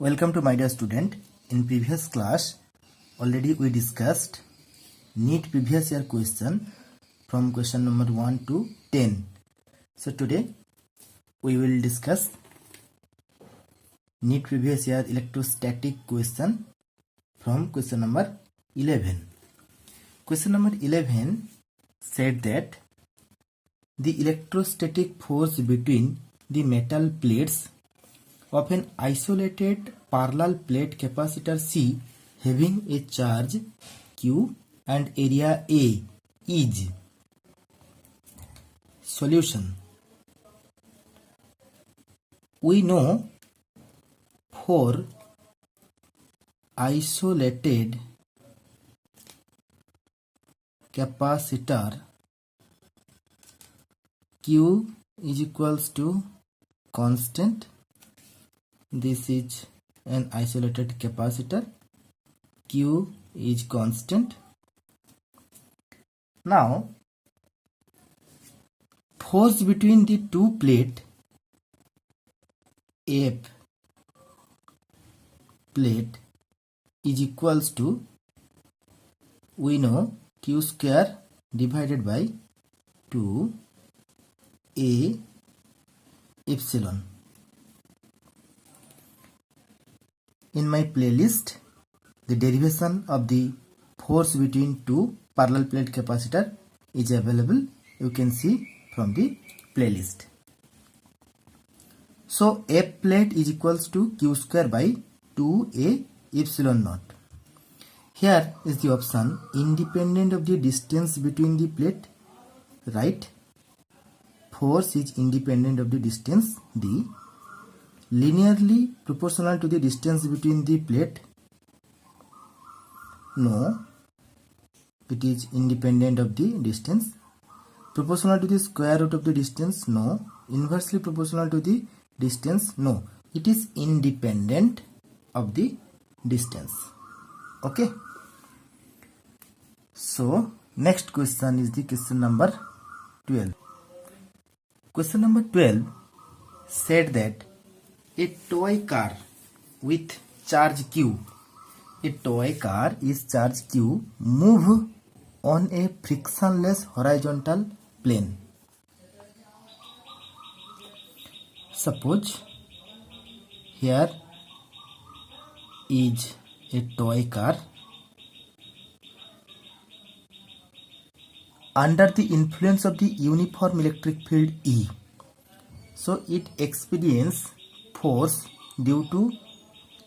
Welcome to my dear student. In previous class, already we discussed NEET previous year question from question number 1 to 10. So today we will discuss NEET previous year electrostatic question from question number 11. Question number 11 said that the electrostatic force between the metal plates of an isolated parallel plate capacitor C having a charge Q and area A is. Solution. We know for isolated capacitor Q is equals to constant. This is an isolated capacitor. Q is constant. Now, force between the two plates F plate is equals to, we know, Q square divided by 2 A epsilon. In my playlist, the derivation of the force between two parallel plate capacitor is available. You can see from the playlist. So F plate is equals to Q square by 2A epsilon naught. Here is the option independent of the distance between the plate. Right? Force is independent of the distance D. Linearly proportional to the distance between the plate. No, it is independent of the distance. Proportional to the square root of the distance. No. Inversely proportional to the distance. No, it is independent of the distance. Okay. So next question is the question number 12. Question number 12 said that a toy car with charge Q, a toy car is charge Q, move on a frictionless horizontal plane. Suppose here is a toy car under the influence of the uniform electric field E. So it experiences force due to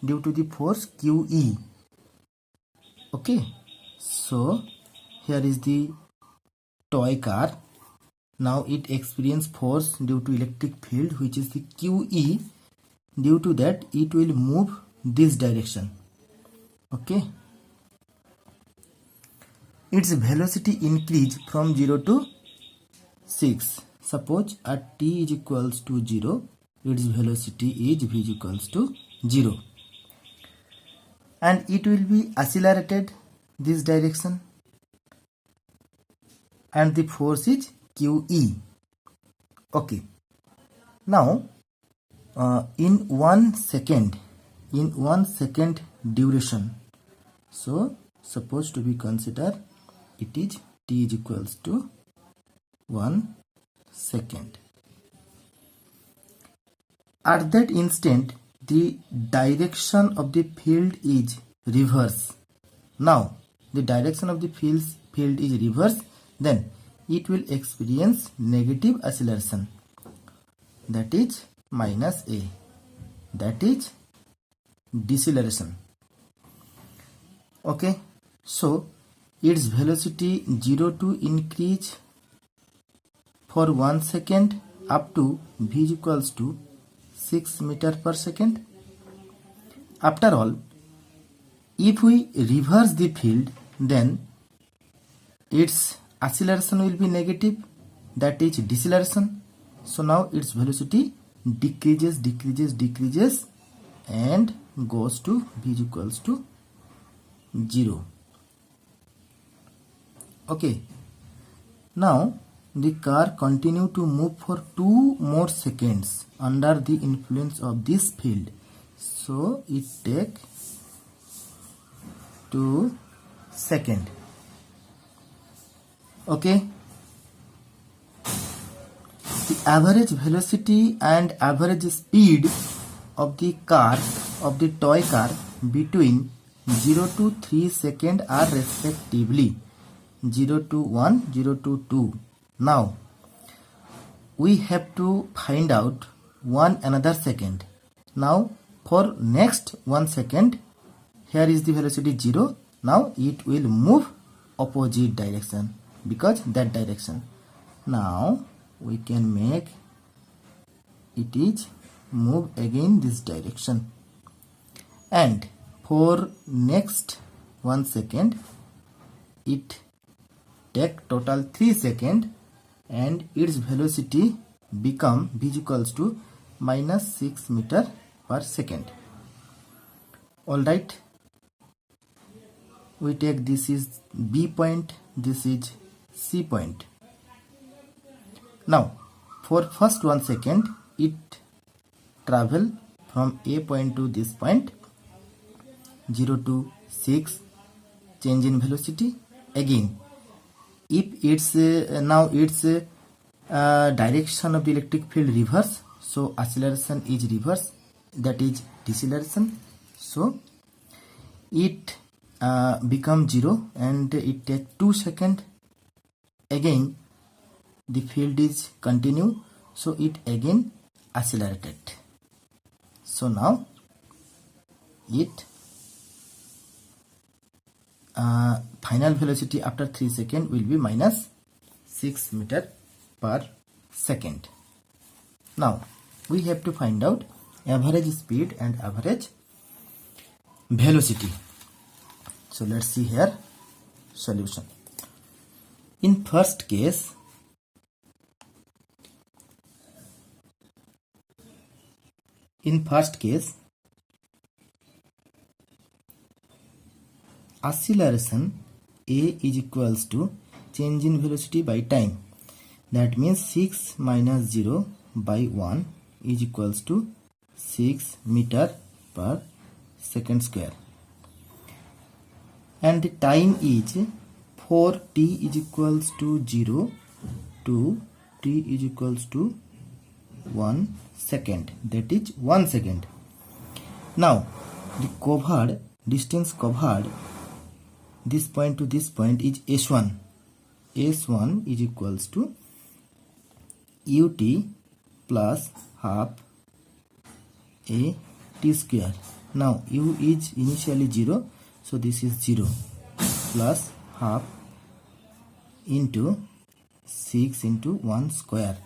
the force QE. Okay, so here is the toy car. Now it experiences force due to electric field, which is the QE. Due to that, it will move this direction. Okay, its velocity increase from 0 to 6. Suppose at t is equals to 0, its velocity is v is equals to 0, and it will be accelerated this direction, and the force is QE. Okay, now in 1 second duration, so suppose to be consider it is t is equals to 1 second. At that instant, the direction of the field is reverse. Now, the direction of the field is reverse, then it will experience negative acceleration. That is minus A. That is deceleration. Okay, so its velocity 0 to increase for 1 second up to v is equals to 6 meter per second. After all, if we reverse the field, then its acceleration will be negative, that is deceleration. So now its velocity decreases and goes to v is equals to 0. Okay, now the car continued to move for 2 more seconds under the influence of this field. so it take 2 seconds. Okay, the average velocity and average speed of the car, of the toy car, between 0 to 3 seconds are respectively 0 to 1, 0 to 2. Now we have to find out one another second. Now for next 1 second, here is the velocity 0. Now it will move opposite direction, because that direction. Now we can make it is move again this direction, and for next 1 second it take total 3 seconds, and its velocity become v equals to minus 6 meter per second. Alright, we take this is B point, this is C point. Now for first 1 second it travel from A point to this point, 0 to 6, change in velocity. Again, if it's now its direction of the electric field reverse, so acceleration is reverse, that is deceleration. So it become 0 and it take 2 seconds. Again the field is continue, so it again accelerated. So now it final velocity after 3 seconds will be minus 6 meter per second. Now we have to find out average speed and average velocity. So let's see here solution. In first case, acceleration A is equals to change in velocity by time. That means 6 minus 0 by 1 is equals to 6 meter per second square. And the time is for t is equals to 0 to t is equals to 1 second, that is 1 second. Now the covered distance covered this point to this point is s1. S1 is equals to ut plus half a t square. Now u is initially 0, so this is 0 plus half into 6 into 1 square.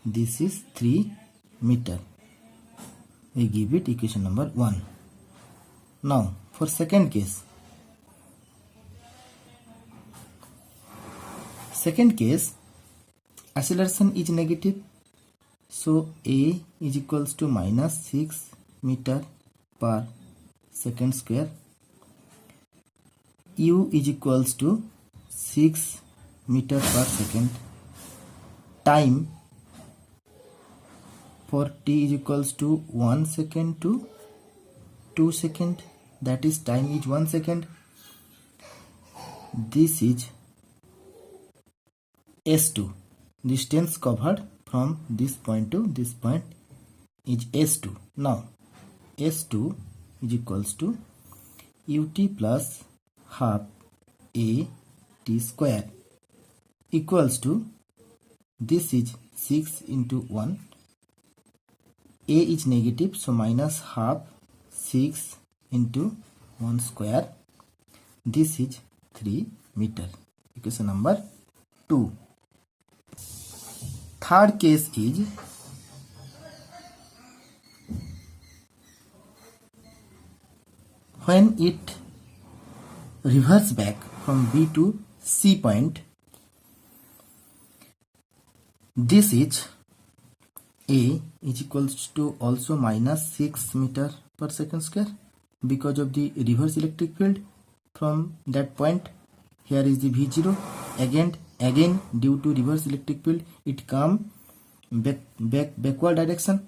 This is 3 meter. We give it equation number 1. Now for second case. Second case, acceleration is negative, so A is equals to minus 6 meter per second square. U is equals to 6 meter per second. Time for t is equals to 1 second to 2 second, that is time is 1 second. This is S2, distance covered from this point to this point is S2. Now S2 is equals to ut plus half a t square equals to, this is 6 into 1, a is negative, so minus half 6 into 1 square, this is 3 meter. Equation number 2. Third case is when it reverse back from B to C point. This is A is equals to also minus 6 meter per second square because of the reverse electric field from that point. Here is the V0. Again due to reverse electric field it come backward direction.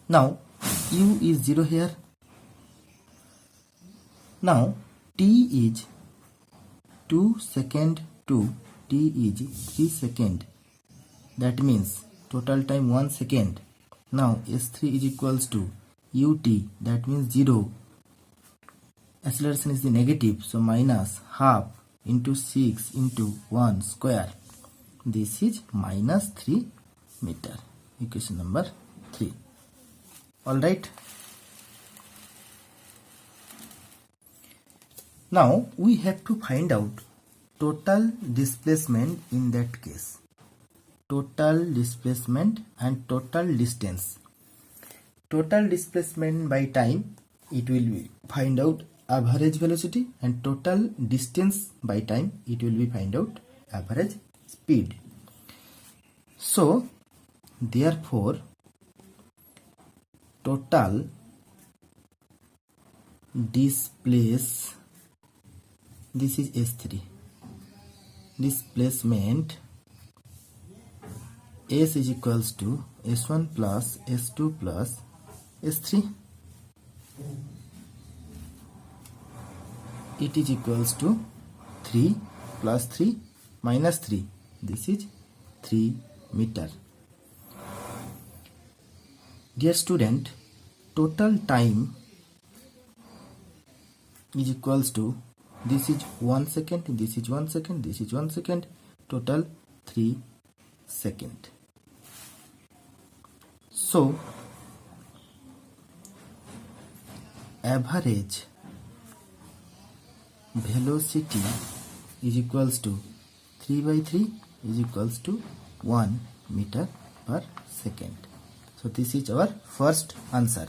Now u is 0 here. Now t is 2 second to t is 3 second. That means total time 1 second. Now S3 is equals to ut, that means 0. Acceleration is the negative, so minus half into 6 into 1 square. This is minus 3 meter. Equation number 3. Alright. Now we have to find out total displacement in that case. Total displacement and total distance. Total displacement by time, it will be find out average velocity, and total distance by time, it will be find out average speed. So therefore total displace, this is S3, displacement S is equals to S1 plus S2 plus S3. It is equals to 3 plus 3 minus 3. This is 3 meter. Dear student, total time is equals to, this is 1 second, this is 1 second, this is 1 second, total 3 second. So average velocity is equals to 3 by 3 is equals to 1 meter per second. So this is our first answer.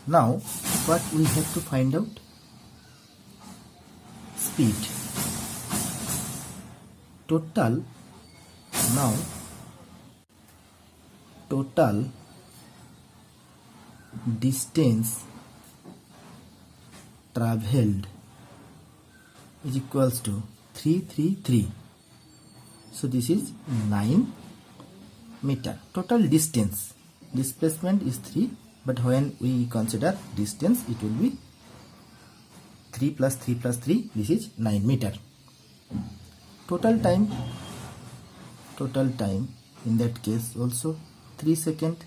Now what we have to find out? Speed. Total, now total distance traveled is equals to 333. So this is 9 meter. Total distance, displacement is 3, but when we consider distance, it will be 3 plus 3 plus 3, this is 9 meter. Total time in that case also 3 second.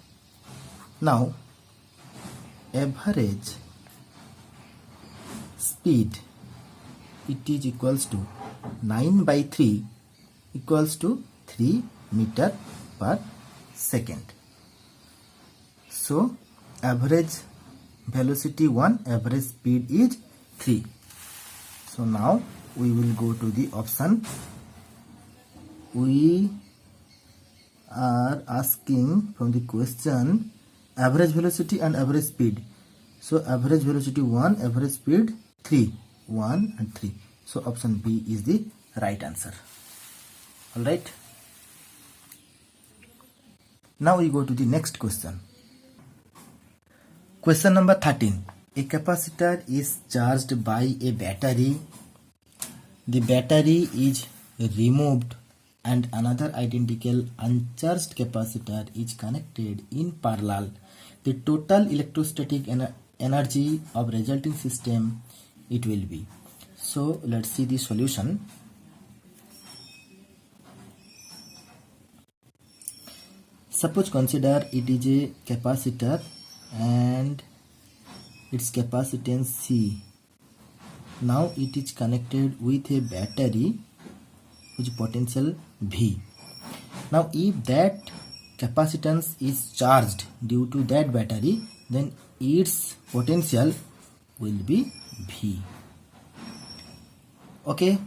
Now average speed, it is equals to 9 by 3 equals to 3 meter per second. So average velocity 1, average speed is 3. So now we will go to the option. We are asking from the question average velocity and average speed. So average velocity 1, average speed 3, 1 and 3. So option B is the right answer. Alright. Now we go to the next question. Question number 13. A capacitor is charged by a battery. The battery is removed and another identical uncharged capacitor is connected in parallel. The total electrostatic energy of resulting system, it will be. So let's see the solution. Suppose consider it is a capacitor and its capacitance C. Now it is connected with a battery which potential V. Now if that capacitance is charged due to that battery, then its potential will be V. Okay.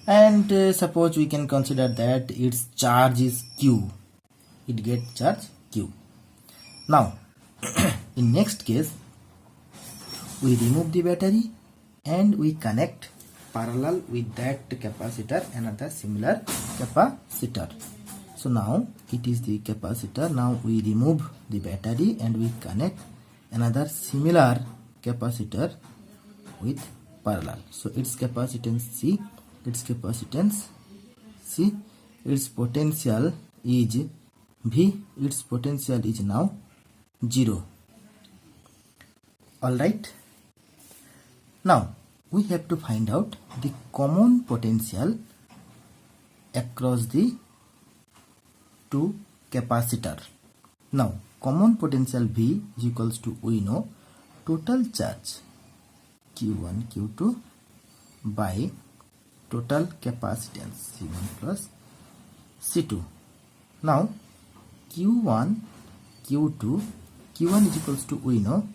And suppose we can consider that its charge is Q. It gets charge Q. Now in next case, we remove the battery and we connect parallel with that capacitor another similar capacitor. So now it is the capacitor. Now we remove the battery and we connect another similar capacitor with parallel. So its capacitance C, its capacitance C, its potential is V, its potential is now 0. Alright. Now we have to find out the common potential across the two capacitor. Now common potential V is equals to, we know, total charge Q1 Q2 by total capacitance C1 plus C2. Now Q1 Q2, Q1 is equals to, we know,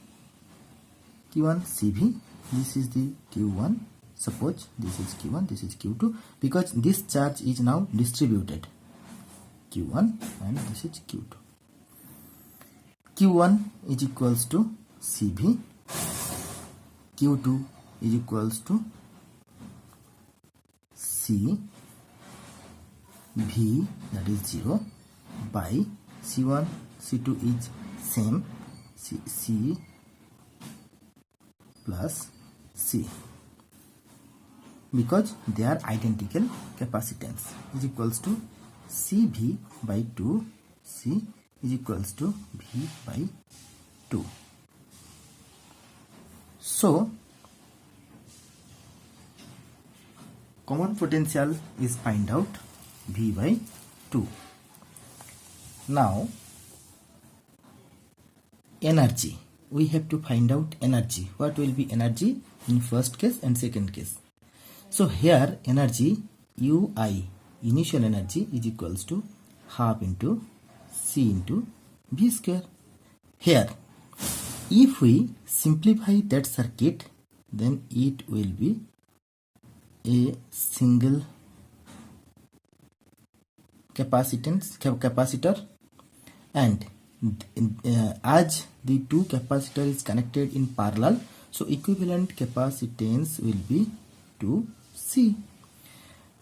Q1 CV. This is the Q1. Suppose this is Q1, this is Q2, because this charge is now distributed. Q1 and this is Q2. Q1 is equals to CV. Q2 is equals to C V, that is 0, by C1 C2 is same, C plus C, because they are identical capacitance, is equals to CV by 2, C is equals to V by 2. So common potential is find out V by 2. Now energy, we have to find out energy. What will be energy in first case and second case? So here energy UI, initial energy, is equals to half into C into V square. Here if we simplify that circuit, then it will be a single capacitor, and as the two capacitor is connected in parallel, so equivalent capacitance will be 2C.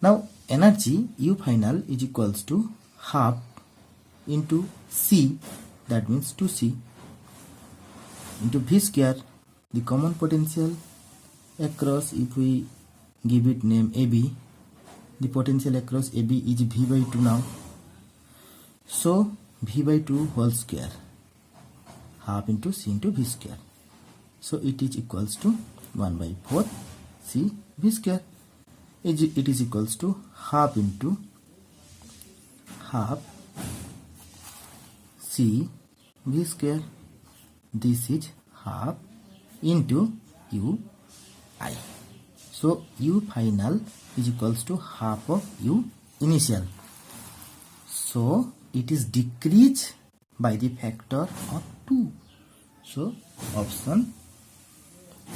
Now energy U final is equals to half into C, that means 2C, into V square, the common potential across, if we give it name AB, the potential across AB is V by 2 now. So V by 2 whole square, half into C into V square. So it is equals to 1 by 4 C V square. It is equals to half into half C V square. This is half into U I. So U final is equals to half of U initial. So it is decreased by the factor of 2. So option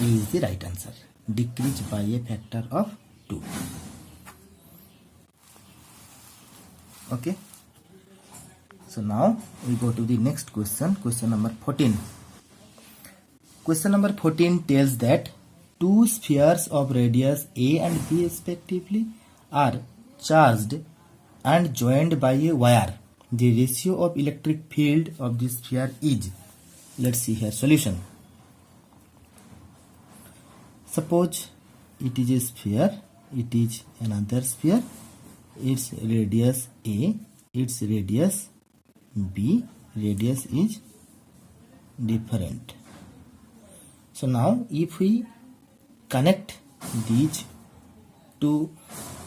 A is the right answer. Decreased by a factor of 2. Okay. So now we go to the next question. Question number 14. Question number 14 tells that two spheres of radius A and B respectively are charged and joined by a wire. The ratio of electric field of this sphere is. Let's see here solution. Suppose it is a sphere, it is another sphere, its radius A, its radius B, radius is different. So now if we connect these two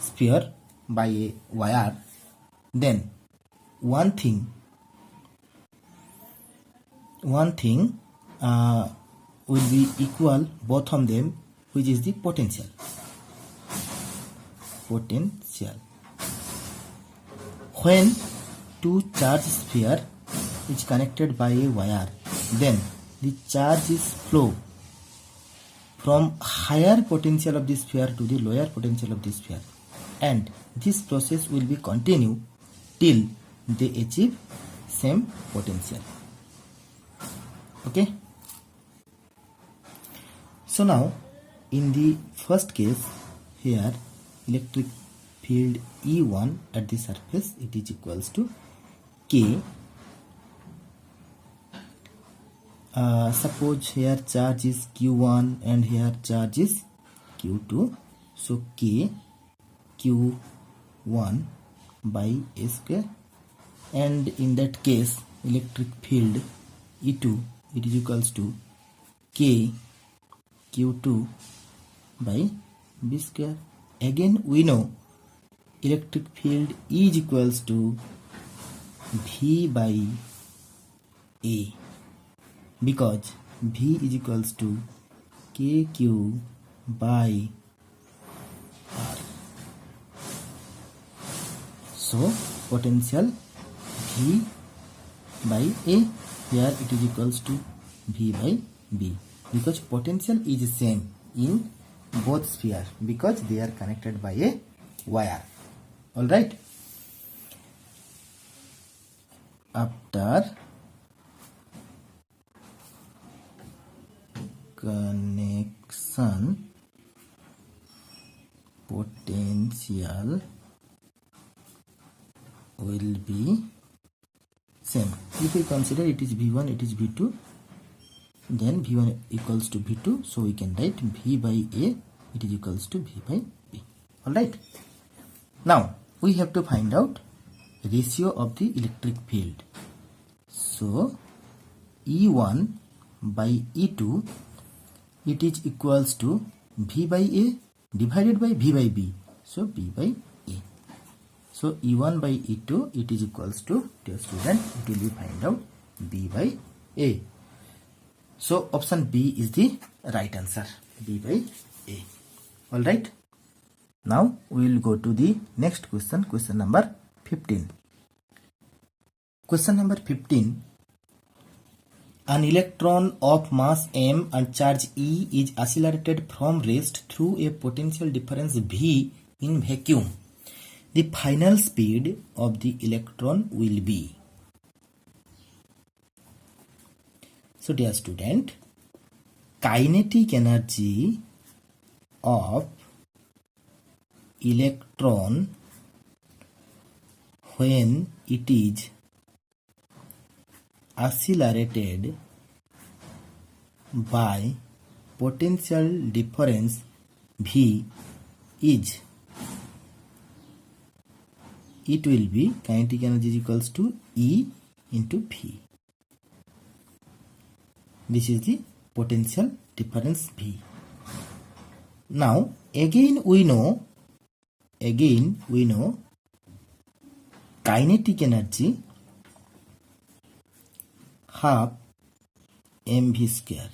spheres by a wire, then one thing will be equal, both of them, which is the potential. When two charge sphere is connected by a wire, then the charge is flow from higher potential of the sphere to the lower potential of the sphere, and this process will be continue till they achieve same potential. Okay. So now in the first case, here electric field E1 at the surface, it is equals to K. Suppose here charge is Q1 and here charge is Q2. So K Q1 by A square, and in that case electric field E2 it is equals to K Q2 by B square. Again we know electric field E is equals to V by A because V is equals to KQ by R. So potential V by A, here it is equals to V by B because potential is same in both sphere because they are connected by a wire. Alright. After connection, potential will be same. If we consider it is V1, it is V2, then V1 equals to V2, so we can write V by A, it is equals to V by B. Alright. Now we have to find out ratio of the electric field. So E1 by E2, it is equals to V by A divided by V by B, so B by A. So E1 by E2, it is equals to, dear student, it will be find out B by A. So option B is the right answer, B by A. Alright. Now we will go to the next question, question number 15. Question number 15. An electron of mass m and charge E is accelerated from rest through a potential difference V in vacuum. The final speed of the electron will be. So dear student, kinetic energy of electron when it is accelerated by potential difference V is, it will be kinetic energy is equals to E into V. This is the potential difference V. Now again we know kinetic energy half mv square.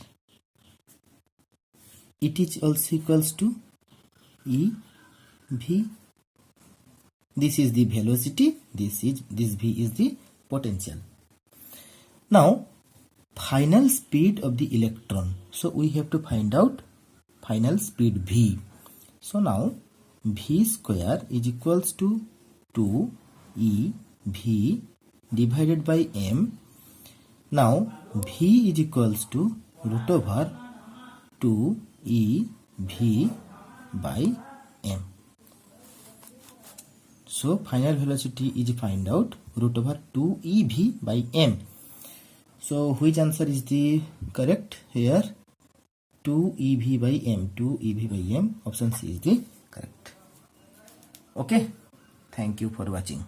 It is also equals to E V. This is the velocity, this V is the potential. Now final speed of the electron, so we have to find out final speed V. So now V square is equals to 2 EV divided by m. Now V is equals to root over 2 EV by m. So final velocity is find out root over 2 EV by m. So which answer is the correct here? 2 EV by m. 2 EV by m. Option C is the correct. Okay. Thank you for watching.